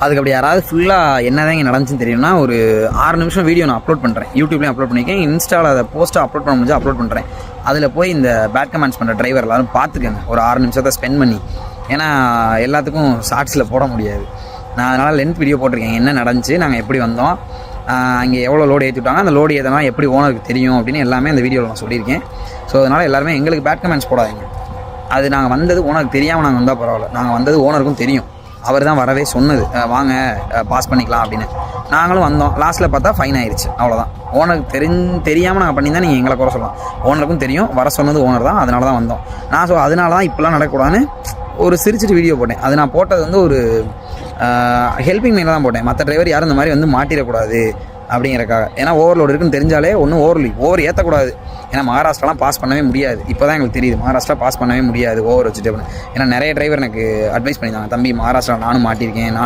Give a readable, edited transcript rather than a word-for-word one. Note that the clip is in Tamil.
அதுக்கு அப்படி யாராவது ஃபுல்லாக என்ன தான் இங்கே நடந்துச்சுன்னு தெரியும்னா ஒரு 6 நிமிஷம் வீடியோ நான் அப்லோட் பண்ணுறேன். யூடியூப்லேயும் அப்லோட் பண்ணியிருக்கேன், இன்ஸ்டாவில் அதை போஸ்ட்டாக அப்லோட் பண்ண முடிஞ்சா அப்லோட் பண்ணுறேன். அதில் போய் இந்த பேட் கமெண்ட்ஸ் பண்ணுற டிரைவர் எல்லாரும் பார்த்துக்கங்க ஒரு 6 நிமிஷத்தை ஸ்பெண்ட் பண்ணி. ஏன்னா எல்லாத்துக்கும் ஷார்ட்ஸில் போட முடியாது. நான் அதனால் லென்த் வீடியோ போட்டிருக்கேன், என்ன நடந்துச்சு, நாங்கள் எப்படி வந்தோம், அங்கே எவ்வளோ லோடு ஏற்றி விட்டாங்க, அந்த லோடு ஏற்றினா எப்படி ஓனருக்கு தெரியும் அப்படின்னு எல்லாமே அந்த வீடியோவில் நான் சொல்லியிருக்கேன். ஸோ அதனால் எல்லாருமே எங்களுக்கு பேட் கமெண்ட்ஸ் போடாதீங்க. அது நாங்கள் வந்தது ஓனருக்கு தெரியாமல் நாங்கள் வந்தால் பரவாயில்ல, நாங்கள் வந்தது ஓனருக்கும் தெரியும். அவர் தான் வரவே சொன்னது, வாங்க பாஸ் பண்ணிக்கலாம் அப்படின்னு. நாங்களும் வந்தோம். லாஸ்ட்டில் பார்த்தா ஃபைன் ஆயிடுச்சு, அவ்வளோதான். ஓனருக்கு தெரியாமல் நாங்கள் பண்ணியிருந்தால் நீங்கள் எங்களை குறை சொல்லலாம். ஓனருக்கும் தெரியும், வர சொன்னது ஓனர் தான், அதனால தான் வந்தோம். நான் அதனால தான் இப்போலாம் நடக்கக்கூடாதுன்னு ஒரு சிரிச்சிட்டு வீடியோ போட்டேன். அது நான் போட்டது வந்து ஒரு ஹெல்பிங் மேலே தான் போட்டேன். மற்ற டிரைவர் யாரும் இந்த மாதிரி வந்து மாட்டிடக்கூடாது அப்படிங்கிறக்காக. ஏன்னா ஓவர்லோடு இருக்குன்னு தெரிஞ்சாலே ஒன்றும் ஓவர் ஏற்றக்கூடாது. ஏன்னா மகாராஷ்டிராலாம் பாஸ் பண்ணவே முடியாது. இப்போ தான் எங்களுக்கு தெரியுது மகாராஷ்டிரா பாஸ் பண்ணவே முடியாது ஓவர் வச்சுட்டு அப்படின்னு. ஏன்னா நிறைய டிரைவர் எனக்கு அட்வைஸ் பண்ணியிருந்தாங்க, தம்பி மகாராஷ்டிரா நானும் மாட்டியிருக்கேன், நானும்